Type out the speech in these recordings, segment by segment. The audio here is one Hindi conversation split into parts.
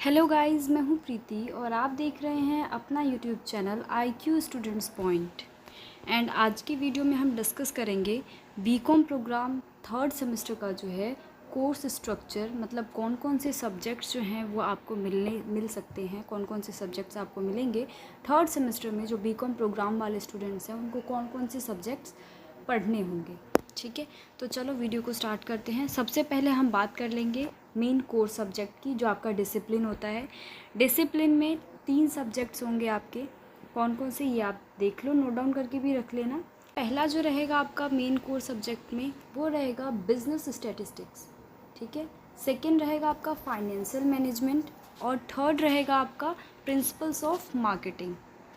हेलो गाइस, मैं हूँ प्रीति और आप देख रहे हैं अपना YouTube channel IQ students point. And आज की वीडियो में हम डिस्कस करेंगे बीकॉम प्रोग्राम थर्ड सेमेस्टर का जो है कोर्स स्ट्रक्चर, मतलब कौन कौन से सब्जेक्ट्स जो हैं वो आपको मिल सकते हैं, कौन कौन से सब्जेक्ट्स आपको मिलेंगे थर्ड सेमेस्टर में। जो बीकॉम प्रोग्राम वाले स्टूडेंट्स हैं उनको कौन कौन से सब्जेक्ट्स पढ़ने होंगे। ठीक है, तो चलो वीडियो को स्टार्ट करते हैं। सबसे पहले हम बात कर लेंगे मेन कोर सब्जेक्ट की, जो आपका डिसिप्लिन होता है। डिसिप्लिन में 3 सब्जेक्ट्स होंगे आपके। कौन कौन से ये आप देख लो, नोट डाउन करके भी रख लेना। पहला जो रहेगा आपका मेन कोर सब्जेक्ट में वो रहेगा बिजनेस स्टैटिस्टिक्स। ठीक है, सेकंड रहेगा आपका फाइनेंशियल मैनेजमेंट और थर्ड रहेगा आपका प्रिंसिपल्स ऑफ मार्केटिंग।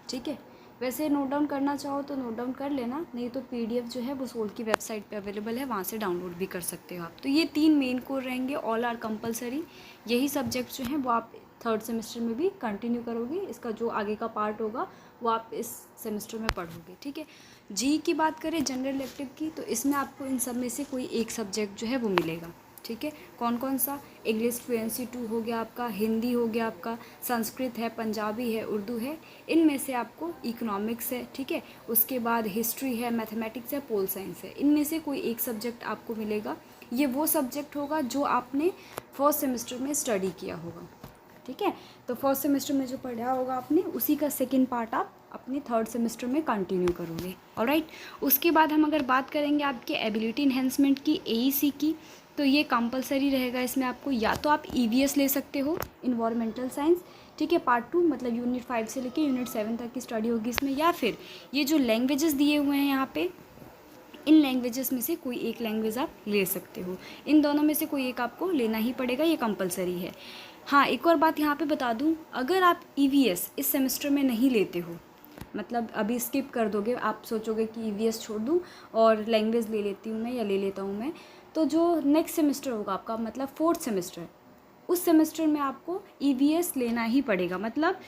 ठीक है, वैसे नोट डाउन करना चाहो तो नोट डाउन कर लेना, नहीं तो PDF जो है वो सोल की वेबसाइट पे अवेलेबल है, वहाँ से डाउनलोड भी कर सकते हो आप। तो ये 3 मेन कोर रहेंगे, ऑल आर कंपलसरी। यही सब्जेक्ट जो हैं वो आप थर्ड सेमेस्टर में भी कंटिन्यू करोगे। इसका जो आगे का पार्ट होगा वो आप इस सेमेस्टर में पढ़ोगे। ठीक है, जी की बात करें जनरल इलेक्टिव की, तो इसमें आपको इन सब में से कोई एक सब्जेक्ट जो है वो मिलेगा। ठीक है, कौन कौन सा? इंग्लिश फ्लुएंसी 2 हो गया आपका, हिंदी हो गया आपका, संस्कृत है, पंजाबी है, उर्दू है। इनमें से आपको इकोनॉमिक्स है, ठीक है, उसके बाद हिस्ट्री है, मैथमेटिक्स है, पोल साइंस है। इनमें से कोई एक सब्जेक्ट आपको मिलेगा। ये वो सब्जेक्ट होगा जो आपने फर्स्ट सेमेस्टर में स्टडी किया होगा। ठीक है, तो फर्स्ट सेमेस्टर में जो पढ़ा होगा आपने, उसी का सेकेंड पार्ट आप अपने थर्ड सेमेस्टर में कंटिन्यू करोगे। ऑलराइट, उसके बाद हम अगर बात करेंगे आपके एबिलिटी इन्हेंसमेंट की, AEC की, तो ये कंपलसरी रहेगा। इसमें आपको या तो आप EVS ले सकते हो, इन्वायरमेंटल साइंस, ठीक है, पार्ट 2, मतलब यूनिट 5 से लेकर यूनिट 7 तक की स्टडी होगी इसमें, या फिर ये जो लैंग्वेजेस दिए हुए हैं यहाँ पे, इन लैंग्वेजेस में से कोई एक लैंग्वेज आप ले सकते हो। इन दोनों में से कोई एक आपको लेना ही पड़ेगा, ये कंपलसरी है। हाँ, एक और बात यहाँ पे बता दूँ, अगर आप EVS इस सेमेस्टर में नहीं लेते हो, मतलब अभी स्किप कर दोगे, आप सोचोगे कि EVS छोड़ दूँ और लैंग्वेज ले लेती हूँ मैं या ले लेता हूँ मैं, तो जो नेक्स्ट सेमेस्टर होगा आपका, मतलब फोर्थ सेमेस्टर, उस सेमेस्टर में आपको EVS लेना ही पड़ेगा। मतलब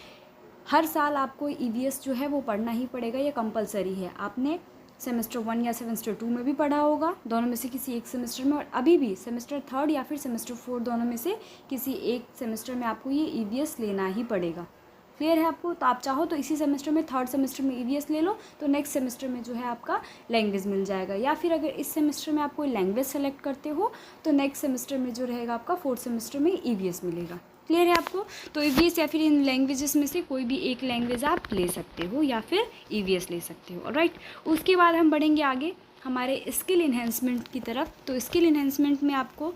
हर साल आपको EVS जो है वो पढ़ना ही पड़ेगा, ये कंपलसरी है। आपने सेमेस्टर 1 या सेमेस्टर 2 में भी पढ़ा होगा, दोनों में से किसी एक सेमेस्टर में, और अभी भी सेमेस्टर 3 या फिर सेमेस्टर 4, दोनों में से किसी एक सेमेस्टर में आपको ये EVS लेना ही पड़ेगा। क्लियर है आपको? तो आप चाहो तो इसी सेमेस्टर में, थर्ड सेमेस्टर में EVS ले लो, तो नेक्स्ट सेमेस्टर में जो है आपका लैंग्वेज मिल जाएगा। या फिर अगर इस सेमेस्टर में आप कोई लैंग्वेज सेलेक्ट करते हो तो नेक्स्ट सेमेस्टर में जो रहेगा आपका फोर्थ सेमेस्टर में EVS मिलेगा। क्लियर है आपको? तो EVS या फिर इन लैंग्वेजेस में से कोई भी एक लैंग्वेज आप ले सकते हो या फिर EVS ले सकते हो। ऑलराइट, उसके बाद हम बढ़ेंगे आगे हमारे स्किल इन्हेंसमेंट की तरफ। तो स्किल इन्हेंसमेंट में आपको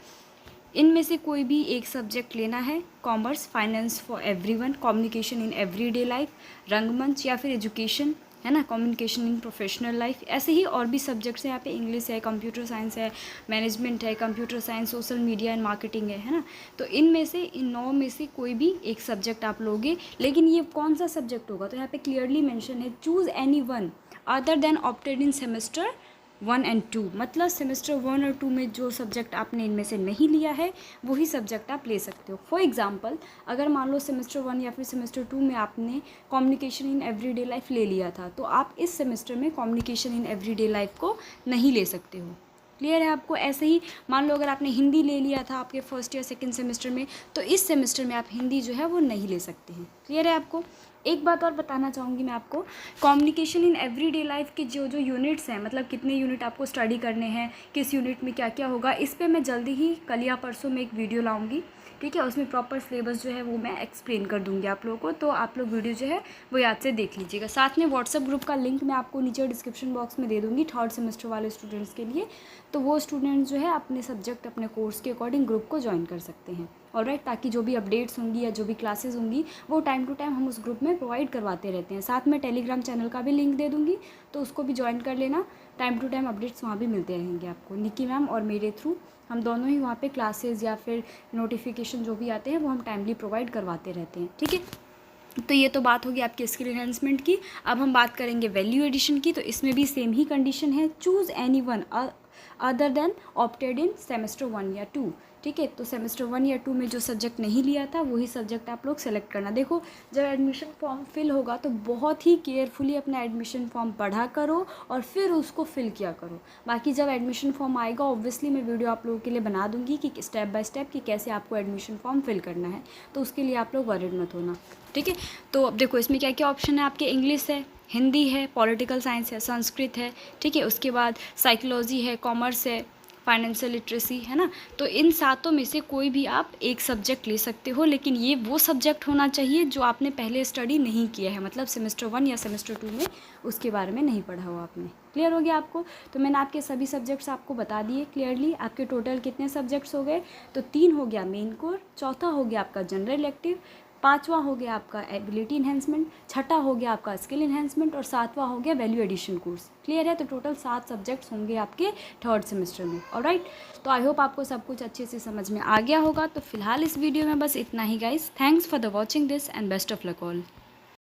इनमें से कोई भी एक सब्जेक्ट लेना है, commerce, finance for everyone, communication in everyday life, रंगमंच, या फिर एजुकेशन, है ना, कम्युनिकेशन इन प्रोफेशनल लाइफ। ऐसे ही और भी सब्जेक्ट्स हैं यहाँ पे, इंग्लिश है, कंप्यूटर साइंस है, मैनेजमेंट है, computer science, social media and marketing है ना। तो इनमें से, इन 9 में से कोई भी एक सब्जेक्ट आप लोगे। लेकिन ये कौन सा सब्जेक्ट होगा, तो यहाँ पे क्लियरली मेंशन है, choose any one other than opted in semester 1 and 2। मतलब सेमेस्टर 1 और 2 में जो सब्जेक्ट आपने इनमें से नहीं लिया है वही सब्जेक्ट आप ले सकते हो। फॉर एग्जांपल, अगर मान लो सेमेस्टर 1 या फिर सेमेस्टर 2 में आपने कम्युनिकेशन इन एवरीडे लाइफ ले लिया था, तो आप इस सेमेस्टर में कम्युनिकेशन इन एवरीडे लाइफ को नहीं ले सकते हो। क्लियर है आपको? ऐसे ही मान लो अगर आपने हिंदी ले लिया था आपके फर्स्ट या सेकंड सेमेस्टर में, तो इस सेमेस्टर में आप हिंदी जो है वो नहीं ले सकते हैं। क्लियर है आपको? एक बात और बताना चाहूँगी मैं आपको, कम्युनिकेशन इन एवरीडे लाइफ के जो जो यूनिट्स हैं, मतलब कितने यूनिट आपको स्टडी करने हैं, किस यूनिट में क्या क्या होगा, इस पर मैं जल्दी ही कल या परसों में एक वीडियो लाऊंगी। ठीक है, उसमें प्रॉपर सिलेबस जो है वो मैं एक्सप्लेन कर दूँगी आप लोगों को, तो आप लोग वीडियो जो है वो याद से देख लीजिएगा। साथ में व्हाट्सएप ग्रुप का लिंक मैं आपको नीचे डिस्क्रिप्शन बॉक्स में दे दूँगी थर्ड सेमेस्टर वाले स्टूडेंट्स के लिए, तो वो स्टूडेंट्स जो है अपने सब्जेक्ट, अपने कोर्स के अकॉर्डिंग ग्रुप को ज्वाइन कर सकते हैं। ऑलराइट, ताकि जो भी अपडेट्स होंगी या जो भी क्लासेस होंगी वो टाइम टू टाइम हम उस ग्रुप में प्रोवाइड करवाते रहते हैं। साथ में टेलीग्राम चैनल का भी लिंक दे दूँगी, तो उसको भी ज्वाइन कर लेना। टाइम टू टाइम अपडेट्स वहाँ भी मिलते रहेंगे आपको, निकी मैम और मेरे थ्रू। हम दोनों ही वहाँ पे क्लासेस या फिर नोटिफिकेशन जो भी आते हैं वो हम टाइमली प्रोवाइड करवाते रहते हैं। ठीक है, तो ये तो बात होगी आपकी स्किल एनहांसमेंट की। अब हम बात करेंगे वैल्यू एडिशन की। तो इसमें भी सेम ही कंडीशन है, choose any one other than opted in semester 1 या 2। ठीक है। तो सेमेस्टर 1 या 2 में जो सब्जेक्ट नहीं लिया था वही सब्जेक्ट आप लोग सेलेक्ट करना। देखो जब एडमिशन फॉर्म फिल होगा तो बहुत ही केयरफुली अपना एडमिशन फॉर्म पढ़ा करो और फिर उसको फिल किया करो। बाकी जब एडमिशन फॉर्म आएगा ऑब्वियसली मैं वीडियो आप लोगों के लिए बना दूँगी कि स्टेप बाय स्टेप कि कैसे आपको एडमिशन फॉर्म फिल करना है, तो उसके लिए आप लोग वरीड मत होना, ठीक है। तो अब देखो इसमें क्या क्या ऑप्शन है आपके, इंग्लिश है, हिंदी है, पॉलिटिकल साइंस है, संस्कृत है, ठीक है। उसके बाद साइकोलॉजी है, कॉमर्स है, फाइनेंशियल लिटरेसी है ना। तो इन सातों में से कोई भी आप एक सब्जेक्ट ले सकते हो, लेकिन ये वो सब्जेक्ट होना चाहिए जो आपने पहले स्टडी नहीं किया है, मतलब सेमेस्टर 1 या सेमेस्टर 2 में उसके बारे में नहीं पढ़ा हो आपने। क्लियर हो गया आपको? तो मैंने आपके सभी सब्जेक्ट्स आपको बता दिए क्लियरली। आपके टोटल कितने सब्जेक्ट्स हो गए? तो 3 हो गया मेन कोर, चौथा हो गया आपका जनरल इलेक्टिव, पाँचवां हो गया आपका एबिलिटी इन्हेंसमेंट, छठा हो गया आपका स्किल इन्हेंसमेंट और सातवां हो गया वैल्यू एडिशन कोर्स। क्लियर है? तो टोटल 7 सब्जेक्ट्स होंगे आपके थर्ड सेमेस्टर में। ऑलराइट, तो आई होप आपको सब कुछ अच्छे से समझ में आ गया होगा। तो फिलहाल इस वीडियो में बस इतना ही guys. Thanks for the watching this and best of luck all.